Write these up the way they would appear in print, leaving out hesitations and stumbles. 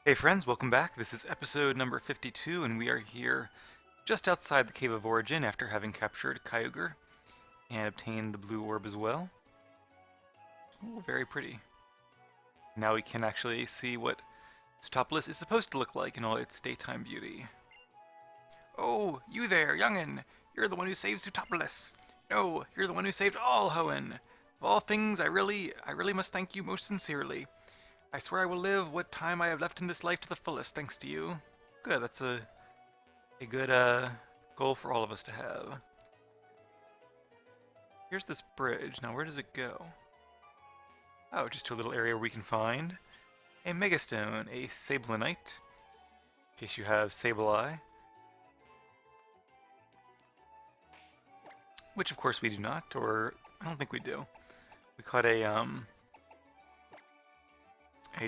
Hey friends, welcome back. This is episode number 52, and we are here just outside the Cave of Origin after having captured Kyogre and obtained the blue orb as well. Oh, very pretty. Now we can actually see what Sootopolis is supposed to look like in all its daytime beauty. Oh, you there, young'un! You're the one who saved Sootopolis! No, you're the one who saved all Hoenn! Of all things, I really must thank you most sincerely. I swear I will live what time I have left in this life to the fullest, thanks to you. Good, that's a good goal for all of us to have. Here's this bridge. Now where does it go? Oh, just to a little area where we can find a Megastone, a Sablenite, in case you have Sableye. Which of course we do not, or I don't think we do. We caught a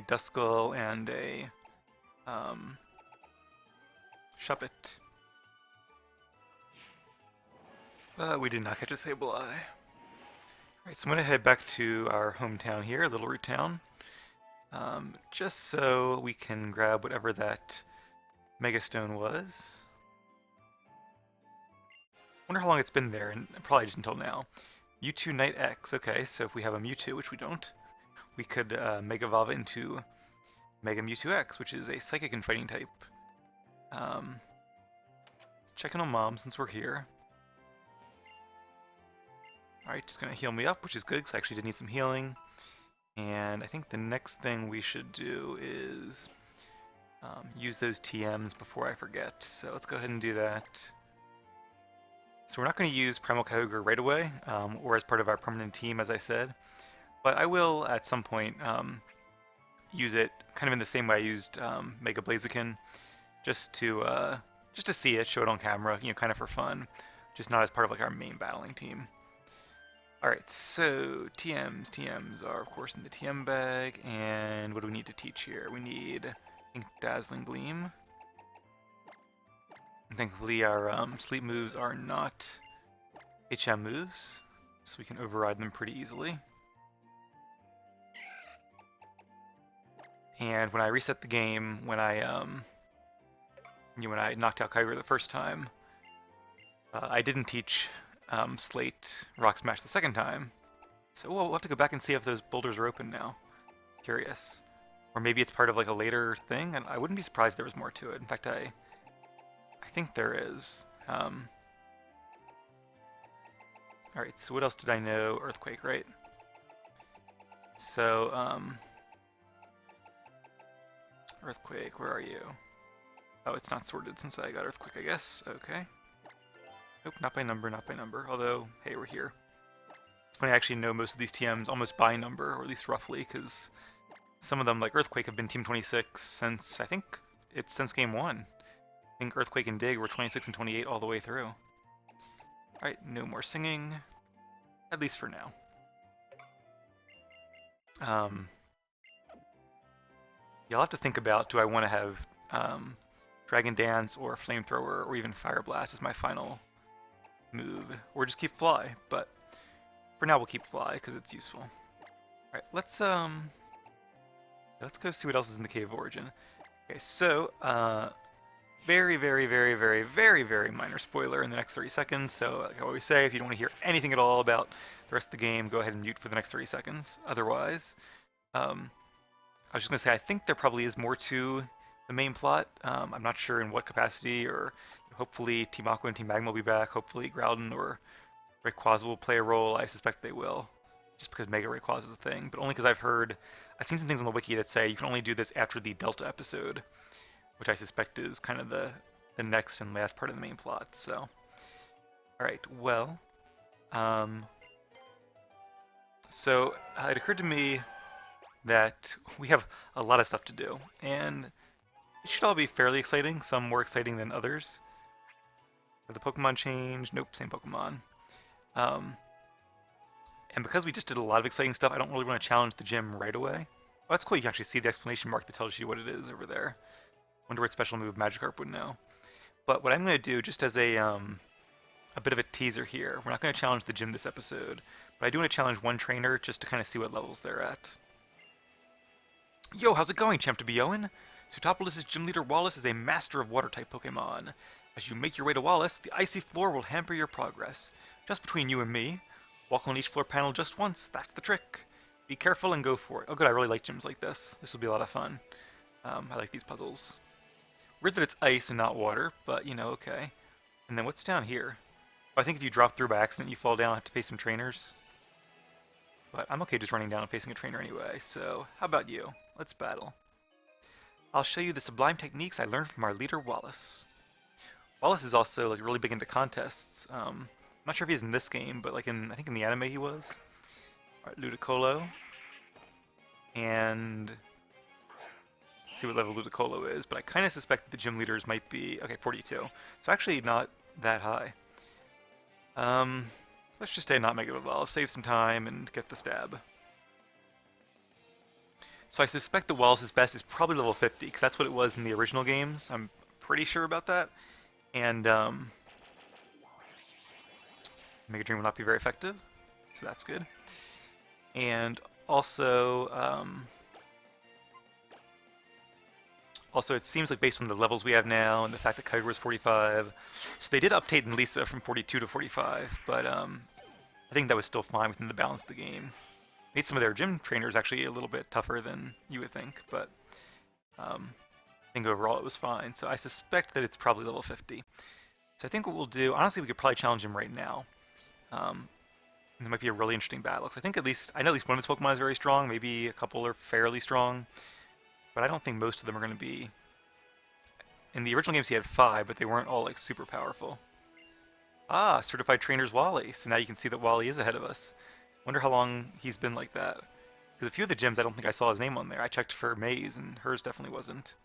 Duskull and a Shuppet. But we did not catch a Sableye. Alright, so I'm going to head back to our hometown here, Little Root Town, just so we can grab whatever that Megastone was. Wonder how long it's been there, and probably just until now. Mewtwo Knight X, okay, so if we have a Mewtwo, which we don't, we could Mega Evolve it into Mega Mewtwo X, which is a Psychic and Fighting type. Checking on Mom since we're here. Alright, just gonna heal me up, which is good, because I actually did need some healing. And I think the next thing we should do is use those TMs before I forget. So let's go ahead and do that. So we're not going to use Primal Kyogre right away, or as part of our permanent team, as I said. But I will, at some point, use it kind of in the same way I used Mega Blaziken, just to see it, show it on camera, you know, kind of for fun, just not as part of like our main battling team. Alright, so TMs are of course in the TM bag, and what do we need to teach here? We need, I think, Dazzling Gleam. And thankfully our sleep moves are not HM moves, so we can override them pretty easily. And when I reset the game, when I knocked out Kyogre the first time, I didn't teach Slate Rock Smash the second time. So we'll have to go back and see if those boulders are open now. Curious. Or maybe it's part of like a later thing, and I wouldn't be surprised if there was more to it. In fact, I think there is. Alright, so what else did I know? Earthquake, right? So, Earthquake, where are you? Oh, it's not sorted since I got Earthquake, I guess. Okay. Nope, not by number, not by number. Although, hey, we're here. It's funny, I actually know most of these TMs almost by number, or at least roughly, because some of them, like Earthquake, have been Team 26 since, I think, it's since Game 1. I think Earthquake and Dig were 26 and 28 all the way through. Alright, no more singing. At least for now. You'll have to think about, do I want to have Dragon Dance or Flamethrower or even Fire Blast as my final move, or just keep Fly, but for now we'll keep Fly because it's useful. Alright, let's go see what else is in the Cave of Origin. Okay, so very minor spoiler in the next 30 seconds, so like I always say, if you don't want to hear anything at all about the rest of the game, go ahead and mute for the next 30 seconds. Otherwise, I was just going to say, I think there probably is more to the main plot. I'm not sure in what capacity, or hopefully Team Aqua and Team Magma will be back. Hopefully Groudon or Rayquaza will play a role. I suspect they will, just because Mega Rayquaza is a thing, but only because I've seen some things on the wiki that say you can only do this after the Delta episode, which I suspect is kind of the next and last part of the main plot. So, alright, well, so it occurred to me that we have a lot of stuff to do, and it should all be fairly exciting, some more exciting than others. The Pokemon change, nope, same Pokemon. And because we just did a lot of exciting stuff, I don't really want to challenge the gym right away. Oh, that's cool, you can actually see the exclamation mark that tells you what it is over there. Wonder what special move Magikarp would know. But what I'm going to do, just as a bit of a teaser here, we're not going to challenge the gym this episode, but I do want to challenge one trainer just to kind of see what levels they're at. Yo, how's it going, Champ to be Owen? Sootopolis' gym leader Wallace is a master of water-type Pokemon. As you make your way to Wallace, the icy floor will hamper your progress. Just between you and me, walk on each floor panel just once, that's the trick. Be careful and go for it. Oh good, I really like gyms like this. This will be a lot of fun. I like these puzzles. Weird that it's ice and not water, but you know, okay. And then what's down here? I think if you drop through by accident, you fall down, have to face some trainers. But I'm okay just running down and facing a trainer anyway, so how about you? Let's battle. I'll show you the sublime techniques I learned from our leader, Wallace. Wallace is also like really big into contests. I'm not sure if he's in this game, but like I think in the anime he was. Alright, Ludicolo. And let's see what level Ludicolo is, but I kind of suspect that the gym leaders might be, okay, 42. So actually not that high. Um, let's just stay not Mega Evolve, save some time and get the stab. So I suspect that Wallace's best is probably level 50, because that's what it was in the original games. I'm pretty sure about that. And Mega Dream will not be very effective, so that's good. And also, also it seems like based on the levels we have now and the fact that Kyogre is 45, so they did update in Lisa from 42 to 45, but I think that was still fine within the balance of the game. Made some of their gym trainers actually a little bit tougher than you would think, but I think overall it was fine. So I suspect that it's probably level 50. So I think what we'll do, honestly, we could probably challenge him right now. It might be a really interesting battle. Because I know at least one of his Pokemon is very strong. Maybe a couple are fairly strong, but I don't think most of them are going to be. In the original games, he had 5, but they weren't all like super powerful. Ah, certified trainers Wally. So now you can see that Wally is ahead of us. Wonder how long he's been like that. Because a few of the gyms, I don't think I saw his name on there. I checked for May's, and hers definitely wasn't.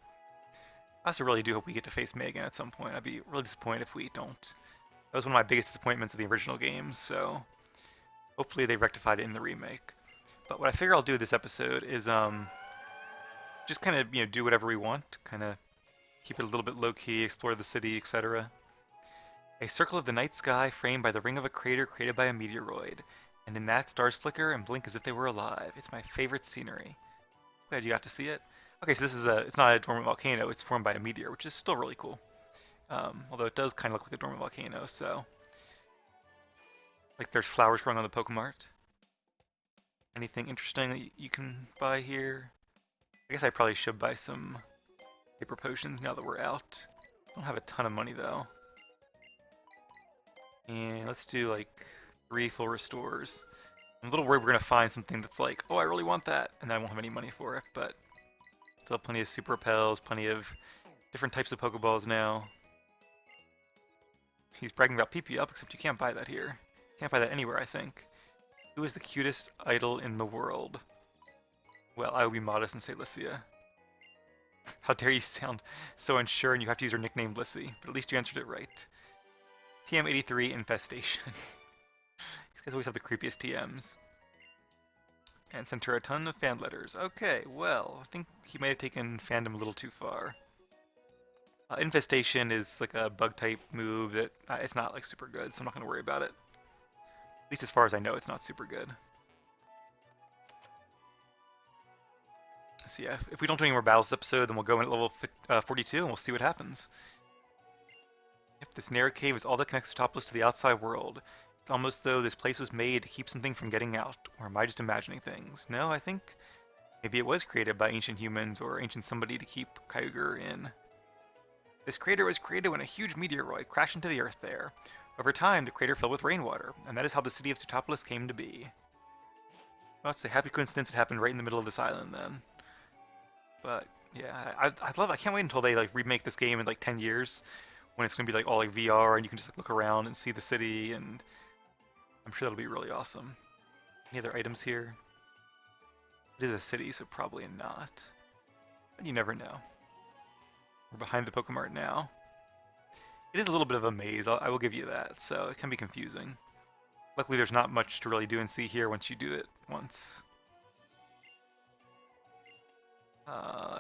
I also really do hope we get to face May again at some point. I'd be really disappointed if we don't. That was one of my biggest disappointments of the original games, so hopefully they rectified it in the remake. But what I figure I'll do this episode is just kind of do whatever we want, kind of keep it a little bit low key, explore the city, etc. A circle of the night sky framed by the ring of a crater created by a meteoroid, and in that stars flicker and blink as if they were alive. It's my favorite scenery. Glad you got to see it. Okay, so this is it's not a dormant volcano, it's formed by a meteor, which is still really cool. Although it does kind of look like a dormant volcano, so like there's flowers growing on the Pokemart. Anything interesting that you can buy here? I guess I probably should buy some paper potions now that we're out. Don't have a ton of money though. And let's do like 3 full restores. I'm a little worried we're gonna find something that's like, oh, I really want that, and then I won't have any money for it, but still plenty of super repels, plenty of different types of Pokeballs now. He's bragging about PP up, except you can't buy that here. Can't buy that anywhere, I think. Who is the cutest idol in the world? Well, I will be modest and say Lycia. How dare you sound so unsure and you have to use her nickname Lissy, but at least you answered it right. TM83 Infestation. These guys always have the creepiest TMs. And sent her a ton of fan letters. Okay, well, I think he might have taken fandom a little too far. Infestation is like a bug type move that it's not like super good, so I'm not going to worry about it. At least as far as I know, it's not super good. So yeah, if we don't do any more battles this episode, then we'll go in at level 42 and we'll see what happens. If this narrow cave is all that connects Sootopolis to the outside world, it's almost though this place was made to keep something from getting out. Or am I just imagining things? No, I think maybe it was created by ancient humans or ancient somebody to keep Kyogre in. This crater was created when a huge meteoroid crashed into the earth there. Over time, the crater filled with rainwater, and that is how the city of Sootopolis came to be. Well, it's a happy coincidence it happened right in the middle of this island then. But yeah, I can't wait until they like remake this game in like 10 years when it's gonna be like all like VR and you can just like look around and see the city, and I'm sure that'll be really awesome. Any other items here? It is a city, so probably not. But you never know. We're behind the Pokemart now. It is a little bit of a maze, I will give you that, so it can be confusing. Luckily there's not much to really do and see here once you do it once.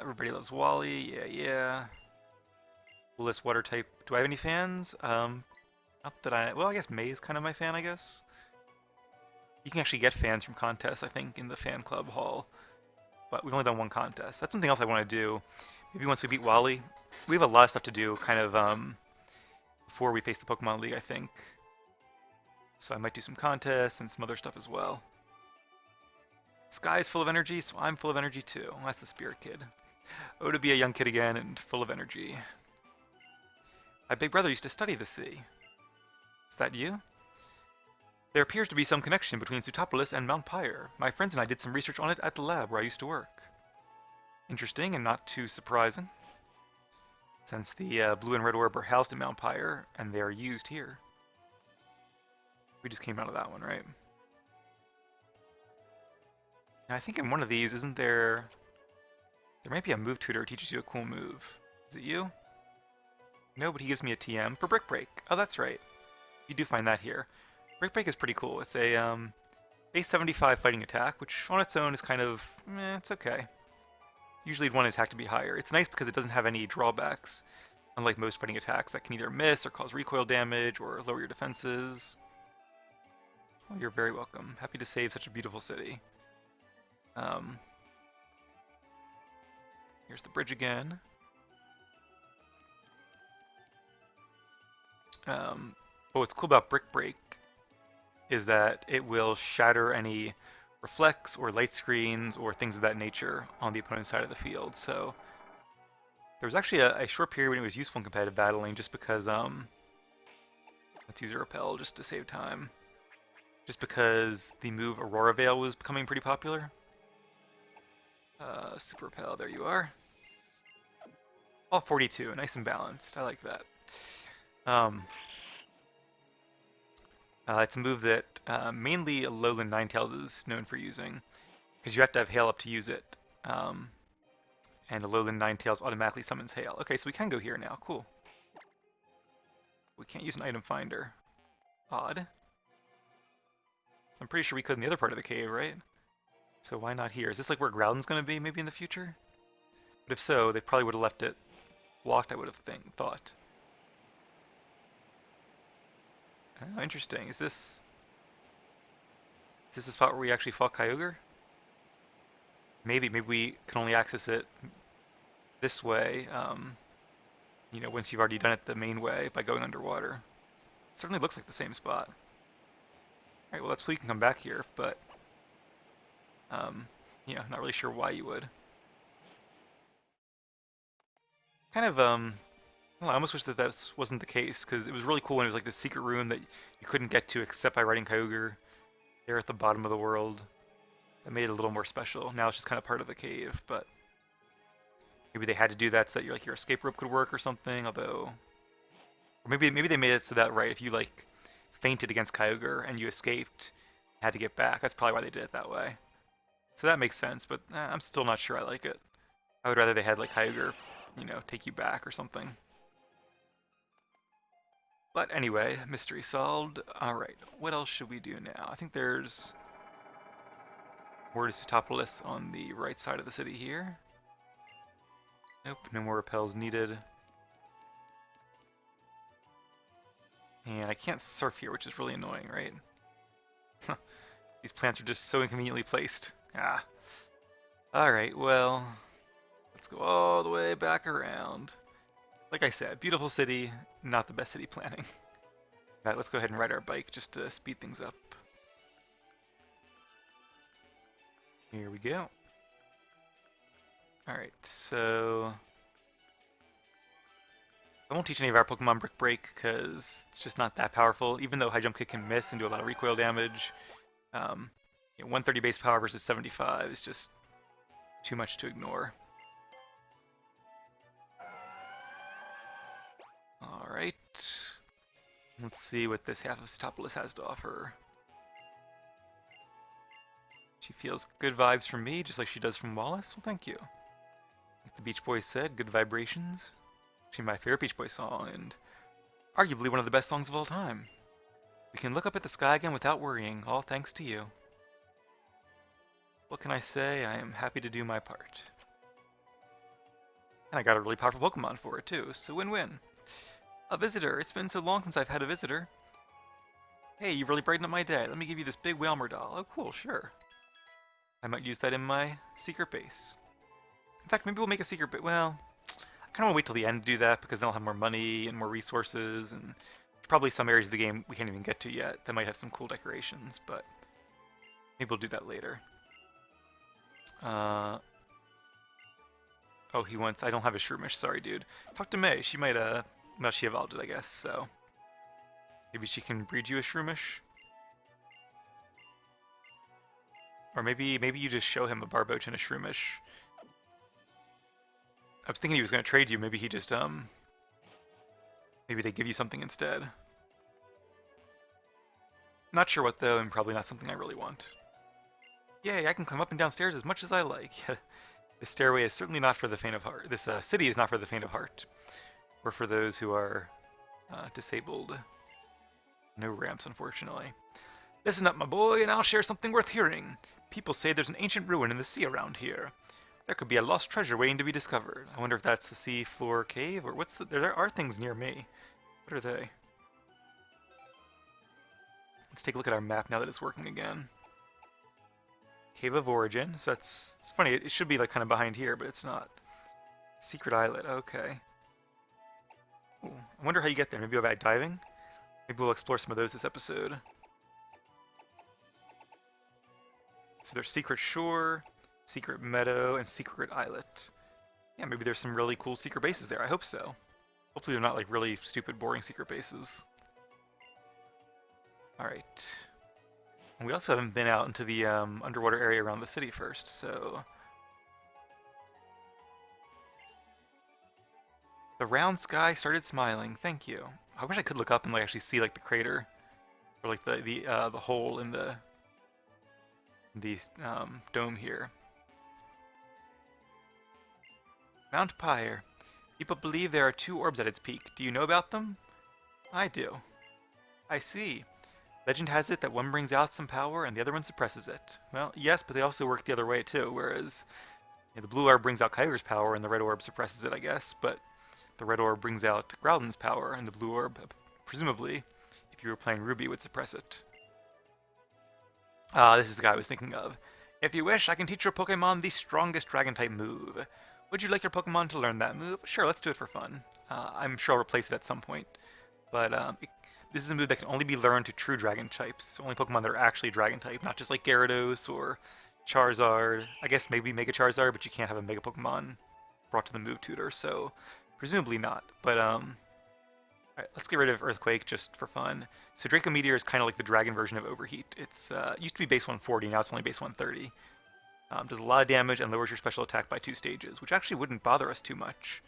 Everybody loves Wally, yeah. Coolest water type. Do I have any fans? Not that well, I guess May is kind of my fan, I guess. You can actually get fans from contests, I think, in the fan club hall. But we've only done one contest. That's something else I want to do. Maybe once we beat Wally. We have a lot of stuff to do, kind of, before we face the Pokemon League, I think. So I might do some contests and some other stuff as well. Sky's full of energy, so I'm full of energy too. That's the Spirit Kid. Oh, to be a young kid again and full of energy. My big brother used to study the sea. Is that you? There appears to be some connection between Sootopolis and Mount Pyre. My friends and I did some research on it at the lab where I used to work. Interesting and not too surprising, since the blue and red orb are housed in Mount Pyre, and they are used here. We just came out of that one, right? Now, I think in one of these, isn't there... There might be a move tutor who teaches you a cool move. Is it you? No, but he gives me a TM for Brick Break. Oh, that's right. You do find that here. Brick Break is pretty cool. It's a base 75 fighting attack, which on its own is kind of, it's okay. Usually you'd want an attack to be higher. It's nice because it doesn't have any drawbacks, unlike most fighting attacks that can either miss or cause recoil damage or lower your defenses. Well, you're very welcome. Happy to save such a beautiful city. Here's the bridge again. But what's cool about Brick Break is that it will shatter any reflects or light screens or things of that nature on the opponent's side of the field. So there was actually a short period when it was useful in competitive battling just because, let's use a repel just to save time. Just because the move Aurora Veil was becoming pretty popular. Super repel, there you are. All 42, nice and balanced. I like that. It's a move that mainly Alolan Ninetales is known for using, because you have to have Hail up to use it. And Alolan Ninetales automatically summons Hail. Okay, so we can go here now. Cool. We can't use an item finder. Odd. So I'm pretty sure we could in the other part of the cave, right? So why not here? Is this like where Groudon's going to be maybe in the future? But if so, they probably would have left it locked, I would have thought. Oh, interesting. Is this the spot where we actually fought Kyogre? Maybe we can only access it this way, you know, once you've already done it the main way by going underwater. It certainly looks like the same spot. Alright, well that's cool, you can come back here, but, yeah, not really sure why you would. Kind of, well, I almost wish that that wasn't the case, because it was really cool when it was like this secret room that you couldn't get to except by riding Kyogre there at the bottom of the world. That made it a little more special. Now it's just kind of part of the cave, but maybe they had to do that so that your escape rope could work or something, although... Or maybe they made it so that, right, if you, like, fainted against Kyogre and you escaped, had to get back, that's probably why they did it that way. So that makes sense, but I'm still not sure I like it. I would rather they had, like, Kyogre, you know, take you back or something. But anyway, mystery solved. Alright, what else should we do now? I think there's more to Sootopolis on the right side of the city here. Nope, no more repels needed. And I can't surf here, which is really annoying, right? These plants are just so inconveniently placed. Ah. Alright, well, let's go all the way back around. Like I said, beautiful city, not the best city planning. Alright, let's go ahead and ride our bike just to speed things up. Here we go. Alright, so... I won't teach any of our Pokemon Brick Break because it's just not that powerful, even though High Jump Kick can miss and do a lot of recoil damage. You know, 130 base power versus 75 is just too much to ignore. Alright. Let's see what this half of Sootopolis has to offer. She feels good vibes from me, just like she does from Wallace. Well, thank you. Like the Beach Boys said, good vibrations. Actually, my favorite Beach Boys song, and arguably one of the best songs of all time. We can look up at the sky again without worrying, all thanks to you. What can I say? I am happy to do my part. And I got a really powerful Pokemon for it too, so win-win. A visitor! It's been so long since I've had a visitor. Hey, you really brightened up my day. Let me give you this big Whalmer doll. Oh cool, sure. I might use that in my secret base. In fact, maybe we'll make a secret base. Well, kind of want to wait till the end to do that because then I'll have more money and more resources, and probably some areas of the game we can't even get to yet that might have some cool decorations, but maybe we'll do that later. Oh, he wants, I don't have a Shroomish, sorry dude. Talk to May, she might, well, she evolved it, I guess, so. Maybe she can breed you a Shroomish? Or maybe you just show him a Barboach and a Shroomish. I was thinking he was going to trade you, maybe he just, maybe they give you something instead. Not sure what though, and probably not something I really want. Yay, I can climb up and down stairs as much as I like. This stairway is certainly not for the faint of heart. This city is not for the faint of heart. Or for those who are disabled. No ramps, unfortunately. Listen up, my boy, and I'll share something worth hearing. People say there's an ancient ruin in the sea around here. There could be a lost treasure waiting to be discovered. I wonder if that's the sea floor cave, or what's the... There are things near me. What are they? Let's take a look at our map now that it's working again. Cave of Origin. So that's... It's funny, it should be like kind of behind here, but it's not. Secret Islet, okay. Ooh, I wonder how you get there. Maybe by diving? Maybe we'll explore some of those this episode. So there's Secret Shore, Secret Meadow, and Secret Islet. Yeah, maybe there's some really cool secret bases there. I hope so. Hopefully they're not like really stupid, boring secret bases. Alright. And we also haven't been out into the underwater area around the city first, so... The round sky started smiling. Thank you. I wish I could look up and like actually see like the crater, or like the hole in the dome here. Mount Pyre. People believe there are 2 orbs at its peak. Do you know about them? I do. I see. Legend has it that one brings out some power and the other one suppresses it. Well, yes, but they also work the other way too, whereas the blue orb brings out Kyogre's power and the red orb suppresses it, I guess, but the red orb brings out Groudon's power and the blue orb, presumably, if you were playing Ruby, would suppress it. This is the guy I was thinking of. If you wish, I can teach your Pokemon the strongest Dragon-type move. Would you like your Pokemon to learn that move? Sure, let's do it for fun. I'm sure I'll replace it at some point, but this is a move that can only be learned to true Dragon types. Only Pokemon that are actually Dragon type, not just like Gyarados or Charizard. I guess maybe Mega Charizard, but you can't have a Mega Pokemon brought to the move tutor, so presumably not. But alright, let's get rid of Earthquake just for fun. So Draco Meteor is kind of like the Dragon version of Overheat. It's used to be base 140, now it's only base 130. Does a lot of damage and lowers your special attack by 2 stages, which actually wouldn't bother us too much.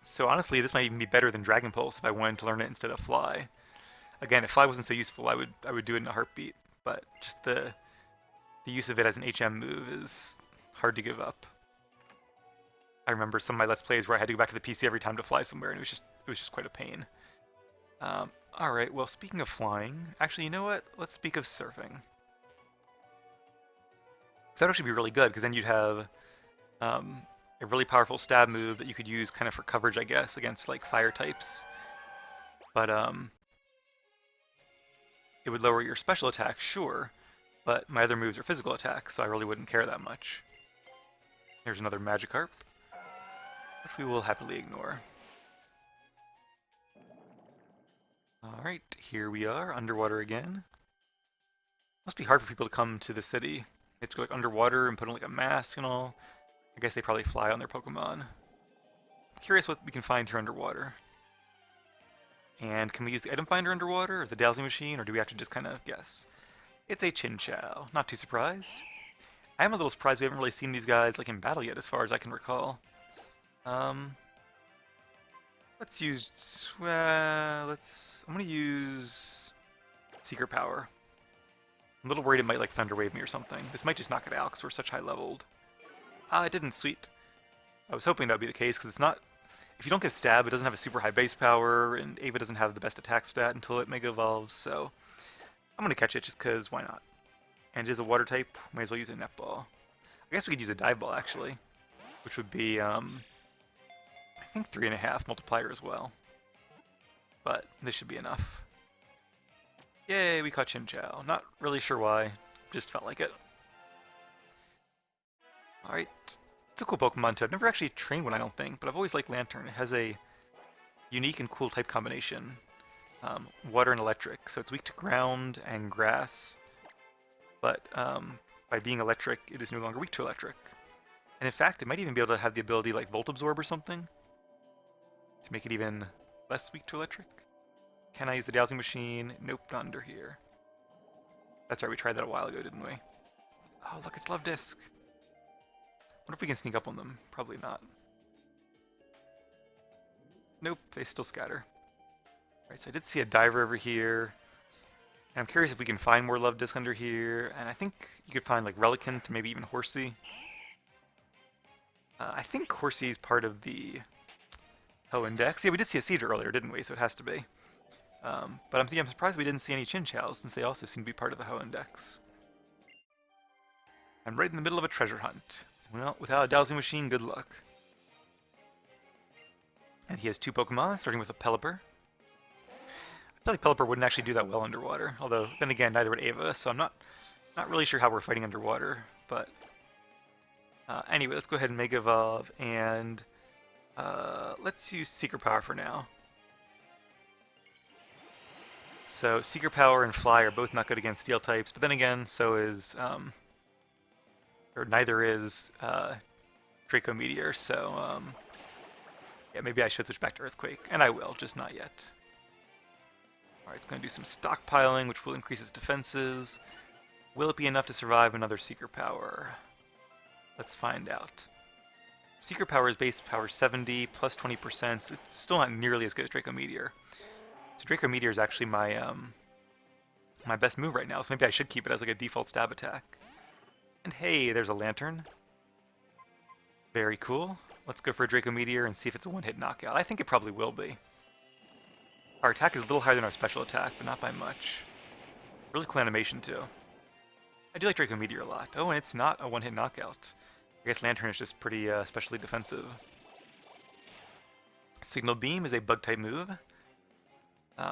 So honestly, this might even be better than Dragon Pulse if I wanted to learn it instead of Fly. Again, if Fly wasn't so useful, I would do it in a heartbeat. But just the use of it as an HM move is hard to give up. I remember some of my Let's Plays where I had to go back to the PC every time to fly somewhere, and it was just quite a pain. Alright, well, speaking of flying, actually, you know what? Let's speak of surfing. So that would actually be really good, because then you'd have a really powerful stab move that you could use kind of for coverage, I guess, against like fire types. But it would lower your special attack, sure, but my other moves are physical attacks, so I really wouldn't care that much. Here's another Magikarp, which we will happily ignore. Alright, here we are, underwater again. Must be hard for people to come to the city. They have to go like underwater and put on like a mask and all. I guess they probably fly on their Pokemon. Curious what we can find here underwater. And can we use the item finder underwater, or the dowsing machine, or do we have to just kind of guess? It's a Chinchou. Not too surprised. I am a little surprised we haven't really seen these guys like in battle yet, as far as I can recall. Let's use. I'm gonna use Secret Power. I'm a little worried it might like Thunder Wave me or something. This might just knock it out because we're such high leveled. Ah, it didn't. Sweet. I was hoping that would be the case because it's not. If you don't get Stab, it doesn't have a super high base power, and Ava doesn't have the best attack stat until it Mega Evolves, so I'm gonna catch it just because why not? And it is a water type, might as well use a Netball. I guess we could use a Dive Ball actually, which would be I think 3.5 multiplier as well. But this should be enough. Yay, we caught Chinchou. Not really sure why, just felt like it. Alright, It's a cool Pokemon too. I've never actually trained one, I don't think, but I've always liked Lantern. It has a unique and cool type combination. Water and electric, so it's weak to ground and grass, but by being electric, it is no longer weak to electric. And in fact, it might even be able to have the ability like Volt Absorb or something to make it even less weak to electric. Can I use the dowsing machine? Nope, not under here. That's right, we tried that a while ago, didn't we? Oh, look, it's Love Disc. Wonder if we can sneak up on them. Probably not. Nope, they still scatter. Alright, so I did see a diver over here. And I'm curious if we can find more Love Disc under here. And I think you could find like Relicanth, maybe even Horsey. I think Horsey is part of the Hoenn Dex. Yeah, we did see a Cedar earlier, didn't we? So it has to be. But I'm surprised we didn't see any Chinchows, since they also seem to be part of the Hoenn Dex. I'm right in the middle of a treasure hunt. Well, without a dowsing machine, good luck. And he has two Pokemon, starting with a Pelipper. I feel like Pelipper wouldn't actually do that well underwater, although then again, neither would Ava, so I'm not really sure how we're fighting underwater. But anyway, let's go ahead and Mega Evolve, and let's use Secret Power for now. So Secret Power and Fly are both not good against Steel types, but then again, so is or neither is Draco Meteor. So yeah, maybe I should switch back to Earthquake, and I will, just not yet. Alright, it's going to do some stockpiling, which will increase its defenses. Will it be enough to survive another Secret Power? Let's find out. Secret Power is base power 70, plus 20%, so it's still not nearly as good as Draco Meteor. So Draco Meteor is actually my my best move right now, so maybe I should keep it as like a default stab attack. And hey, there's a Lantern. Very cool. Let's go for a Draco Meteor and see if it's a one-hit knockout. I think it probably will be. Our attack is a little higher than our special attack, but not by much. Really cool animation too. I do like Draco Meteor a lot. Oh, and it's not a one-hit knockout. I guess Lantern is just pretty specially defensive. Signal Beam is a Bug-type move,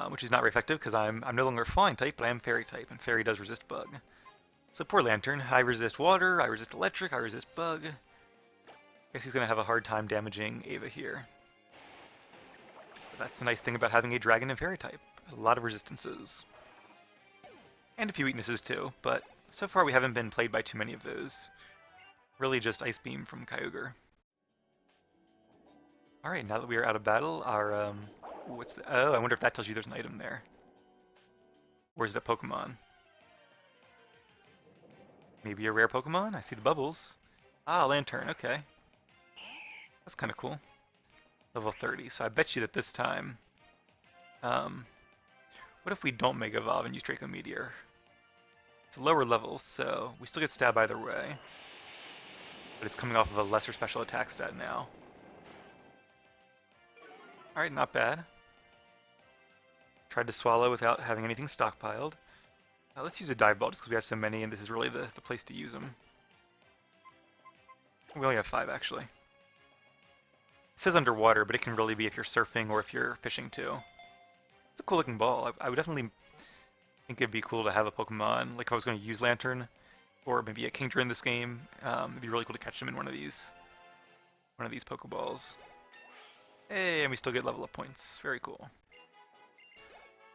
which is not very effective because I'm no longer Flying type, but I am Fairy type, and Fairy does resist Bug. So poor Lantern. I resist Water, I resist Electric, I resist Bug. Guess he's going to have a hard time damaging Ava here. But that's the nice thing about having a Dragon and Fairy type. A lot of resistances. And a few weaknesses too, but so far we haven't been played by too many of those. Really just Ice Beam from Kyogre. Alright, now that we are out of battle, our, what's the, oh, I wonder if that tells you there's an item there. Or is it a Pokemon? Maybe a rare Pokemon? I see the bubbles. Ah, Lantern, okay. That's kind of cool. Level 30, so I bet you that this time, what if we don't Mega Evolve and use Draco Meteor? It's a lower level, so we still get stabbed either way. But it's coming off of a lesser special attack stat now. Alright, not bad. Tried to swallow without having anything stockpiled. Let's use a Dive Ball just because we have so many and this is really the place to use them. We only have 5 actually. It says underwater, but it can really be if you're surfing or if you're fishing too. It's a cool looking ball. I would definitely think it'd be cool to have a Pokemon, like if I was going to use Lantern, or maybe a Kingdra in this game. It'd be really cool to catch them in one of these Pokeballs. Hey, and we still get level up points. Very cool.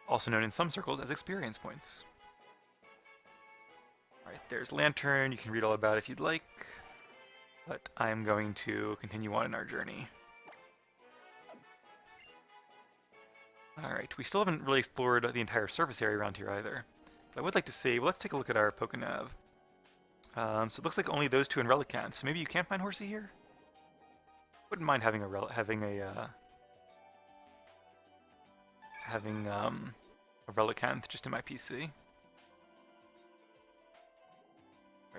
Also known in some circles as experience points. Alright, there's Lantern. You can read all about it if you'd like. But I'm going to continue on in our journey. Alright, we still haven't really explored the entire surface area around here either. But I would like to see, well, let's take a look at our Pokenav. So it looks like only those two in Relicanth, so maybe you can't find Horsey here? Wouldn't mind having a Relicanth just in my PC. Right,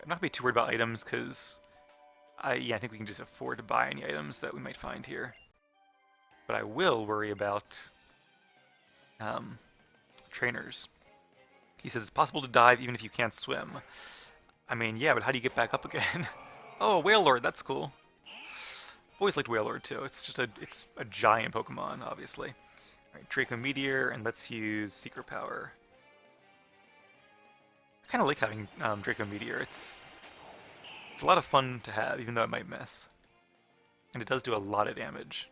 I'm not gonna be too worried about items because I think we can just afford to buy any items that we might find here. But I will worry about trainers. He says it's possible to dive even if you can't swim. I mean, yeah, but how do you get back up again? Oh, Wailord, that's cool. Always liked Wailord too. It's a giant Pokemon, obviously. Alright, Draco Meteor, and let's use Secret Power. I kind of like having Draco Meteor. It's a lot of fun to have, even though it might miss. and it does do a lot of damage.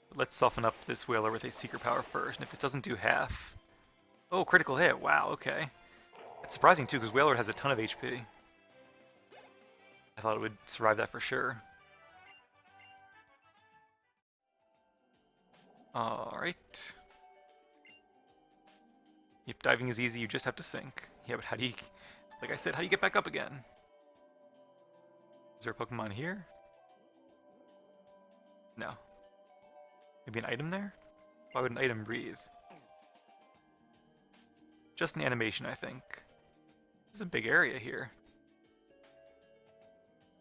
But let's soften up this Whaler with a Secret Power first, and if this doesn't do half... Oh, critical hit, wow, okay. That's surprising too, because Whaler has a ton of HP. I thought it would survive that for sure. Alright. If diving is easy, you just have to sink. Yeah, but how do you... Like I said, how do you get back up again? Is there a Pokemon here? No. Maybe an item there? Why would an item breathe? Just an animation, I think. This is a big area here.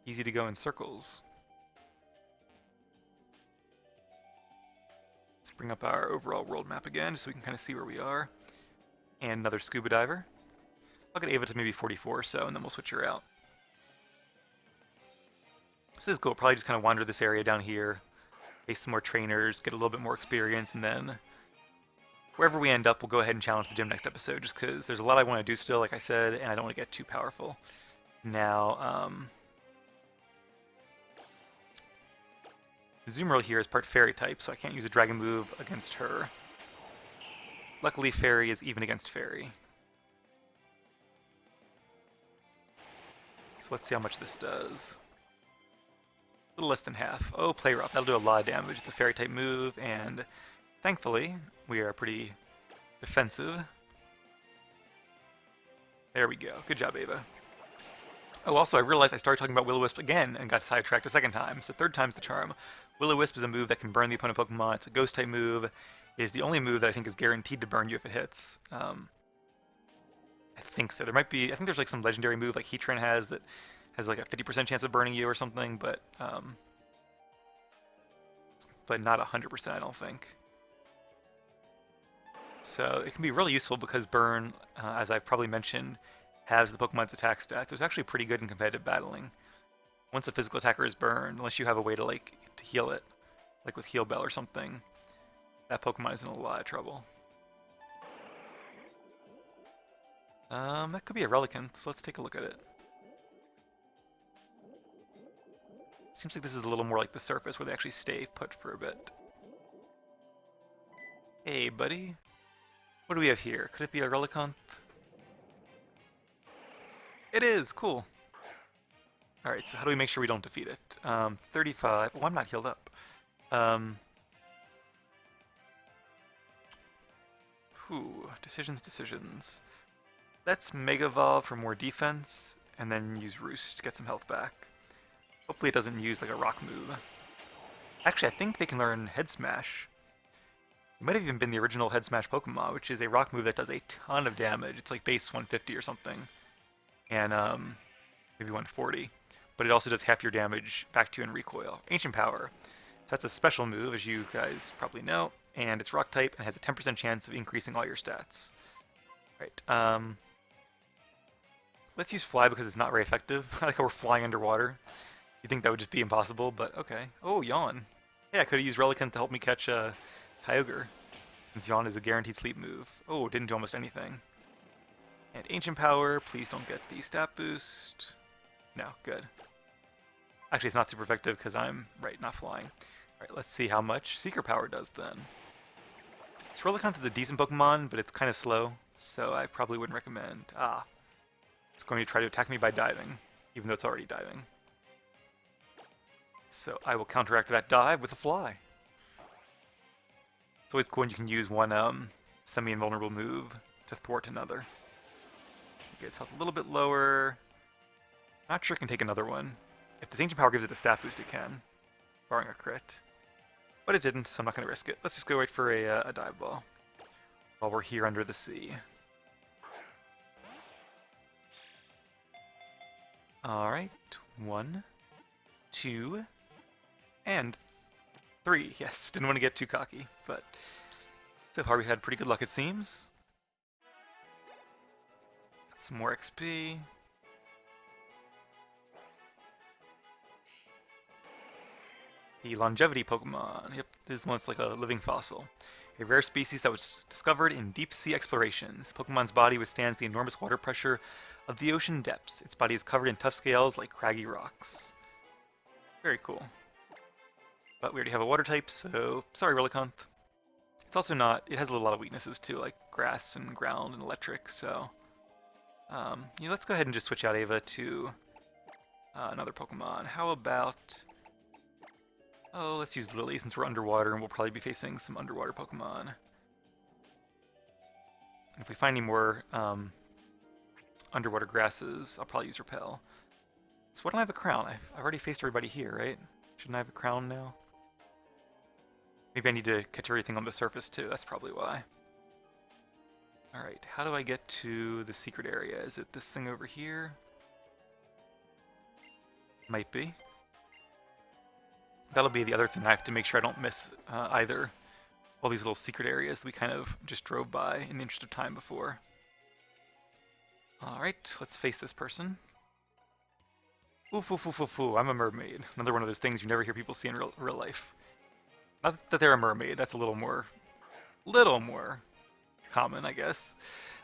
Easy to go in circles. Let's bring up our overall world map again, just so we can kind of see where we are. And another scuba diver. I'll get Ava to maybe 44 or so, and then we'll switch her out. So this is cool. We'll probably just kind of wander this area down here, face some more trainers, get a little bit more experience, and then wherever we end up, we'll go ahead and challenge the gym next episode, just because there's a lot I want to do still, like I said, and I don't want to get too powerful. Now, Zoomerl here is part Fairy type, so I can't use a Dragon move against her. Luckily, Fairy is even against Fairy. So let's see how much this does. A little less than half. Oh, Play Rough. That'll do a lot of damage. It's a Fairy type move, and thankfully, we are pretty defensive. There we go. Good job, Ava. Oh, also, I realized I started talking about Will-O-Wisp again and got sidetracked a second time, so third time's the charm. Will-O-Wisp is a move that can burn the opponent Pokemon. It's a Ghost type move. It is the only move that I think is guaranteed to burn you if it hits. I think so. There might be, I think there's like some legendary move like Heatran has that has like a 50% chance of burning you or something, but not 100%, I don't think. So it can be really useful because Burn, as I've probably mentioned, has the Pokemon's attack stats. So it's actually pretty good in competitive battling. Once a physical attacker is burned, unless you have a way to heal it, like with Heal Bell or something, that Pokemon is in a lot of trouble. That could be a Relicanth, so let's take a look at it. Seems like this is a little more like the surface where they actually stay put for a bit. Hey, buddy. What do we have here? Could it be a Relicanth? It is! Cool. Alright, so how do we make sure we don't defeat it? 35. Oh, I'm not healed up. Decisions. Let's Mega Evolve for more defense, and then use Roost to get some health back. Hopefully it doesn't use like a rock move. Actually, I think they can learn Head Smash. It might have even been the original Head Smash Pokemon, which is a rock move that does a ton of damage. It's like base 150 or something. And maybe 140. But it also does half your damage back to you in recoil. Ancient Power. That's a special move, as you guys probably know. And it's rock type and has a 10% chance of increasing all your stats. Right. Let's use Fly because it's not very effective. I like how we're flying underwater. You'd think that would just be impossible, but okay. Oh, Yawn. Yeah, I could have used Relicanth to help me catch Kyogre, since Yawn is a guaranteed sleep move. Oh, didn't do almost anything. And Ancient Power, please don't get the stat boost. No, good. Actually, it's not super effective because I'm, not flying. Alright, let's see how much Secret Power does then. Relicanth is a decent Pokemon, but it's kind of slow, so I probably wouldn't recommend. It's going to try to attack me by diving, even though it's already diving. So I will counteract that dive with a Fly. It's always cool when you can use one semi-invulnerable move to thwart another. Okay, its health a little bit lower. Not sure it can take another one. If this Ancient Power gives it a stat boost, it can, barring a crit. But it didn't, so I'm not going to risk it. Let's just go wait for a dive ball while we're here under the sea. Alright, 1, 2, and 3. Yes, didn't want to get too cocky, but so far we had pretty good luck, it seems. Got some more XP. The Longevity Pokemon. Yep, this one's like a living fossil. A rare species that was discovered in deep sea explorations. The Pokemon's body withstands the enormous water pressure of the ocean depths. Its body is covered in tough scales like craggy rocks. Very cool. But we already have a water type, so sorry, Relicanth. It's also not, it has a lot of weaknesses too, like grass and ground and electric, so let's go ahead and just switch out Ava to another Pokemon. How about, let's use Lily since we're underwater and we'll probably be facing some underwater Pokemon. And if we find any more underwater grasses, I'll probably use Repel. So why don't I have a crown? I've already faced everybody here, right? Shouldn't I have a crown now? Maybe I need to catch everything on the surface too, that's probably why. Alright, how do I get to the secret area? Is it this thing over here? Might be. That'll be the other thing I have to make sure I don't miss either. All these little secret areas that we kind of just drove by in the interest of time before. Alright, let's face this person. Oof, oof, oof, oof, oof, I'm a mermaid. Another one of those things you never hear people see in real life. Not that they're a mermaid, that's a little more common, I guess.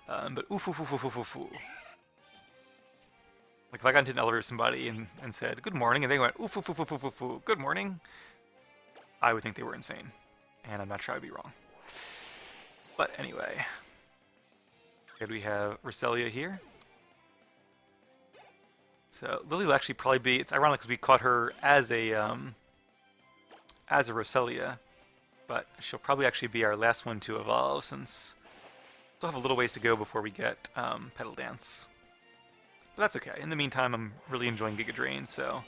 But oof, oof, oof, oof, oof, oof, oof. Like if I got into an elevator with somebody and said, good morning, and they went, oof, oof, oof, oof, oof, oof, oof, good morning, I would think they were insane. And I'm not sure I'd be wrong. But anyway. Okay, we have Roselia here. So Lily will actually probably be, it's ironic because we caught her as a Roselia, but she'll probably actually be our last one to evolve since we still have a little ways to go before we get Petal Dance. But that's okay. In the meantime, I'm really enjoying Giga Drain, so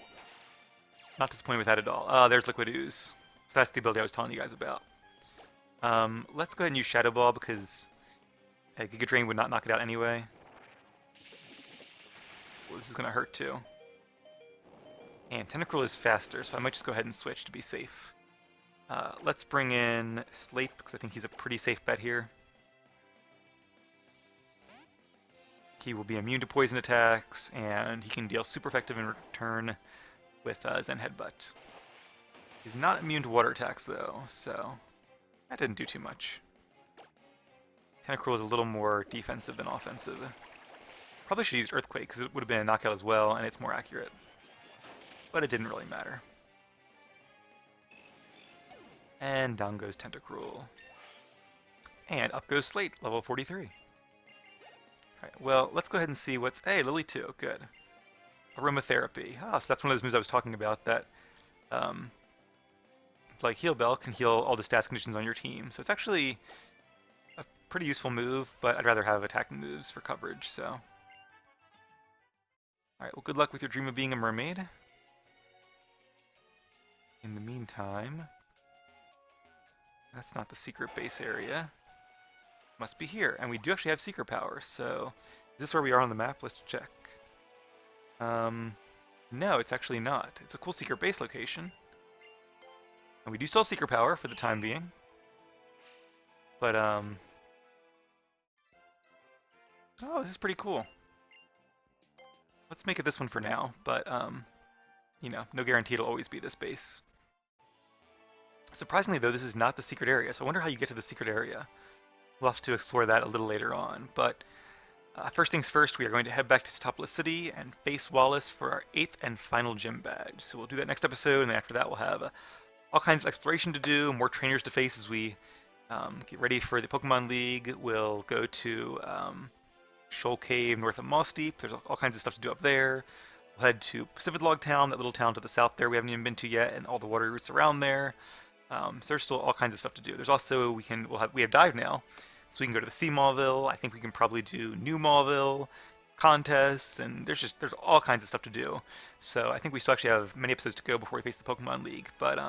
not disappointed with that at all. There's Liquid Ooze. So that's the ability I was telling you guys about. Let's go ahead and use Shadow Ball because Giga Drain would not knock it out anyway. Well, this is going to hurt too. And Tentacruel is faster, so I might just go ahead and switch to be safe. Let's bring in Slate because I think he's a pretty safe bet here. He will be immune to poison attacks, and he can deal super effective in return with Zen Headbutt. He's not immune to water attacks though, so that didn't do too much. Tentacruel is a little more defensive than offensive. Probably should have used Earthquake because it would have been a knockout as well, and it's more accurate. But it didn't really matter. And down goes Tentacruel. And up goes Slate, level 43. Alright, well, let's go ahead and see what's... Hey, Lily 2, good. Aromatherapy. Ah, so that's one of those moves I was talking about that, like Heal Bell can heal all the stats conditions on your team. So it's actually a pretty useful move, but I'd rather have attacking moves for coverage, so... Alright, well, good luck with your dream of being a mermaid. In the meantime... That's not the secret base area. Must be here. And we do actually have secret power, so... Is this where we are on the map? Let's check. No, it's actually not. It's a cool secret base location. And we do still have secret power for the time being. But, oh, this is pretty cool. Let's make it this one for now, but, you know, no guarantee it'll always be this base. Surprisingly, though, this is not the secret area, so I wonder how you get to the secret area. We'll have to explore that a little later on, but first things first, we are going to head back to Satopolis City and face Wallace for our 8th and final gym badge. So we'll do that next episode, and then after that we'll have all kinds of exploration to do, more trainers to face as we get ready for the Pokemon League. We'll go to Shoal Cave north of Moss Deep. There's all kinds of stuff to do up there. We'll head to Pacific Log Town, that little town to the south there we haven't even been to yet, and all the water routes around there. So there's still all kinds of stuff to do. There's also, we have Dive now, so we can go to the Sea Mauville. I think we can probably do New Mauville, contests, and there's all kinds of stuff to do. So I think we still actually have many episodes to go before we face the Pokemon League. But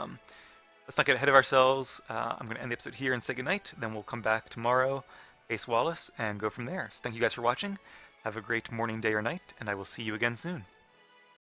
let's not get ahead of ourselves. I'm going to end the episode here and say goodnight. Then we'll come back tomorrow, face Wallace, and go from there. So thank you guys for watching. Have a great morning, day, or night, and I will see you again soon.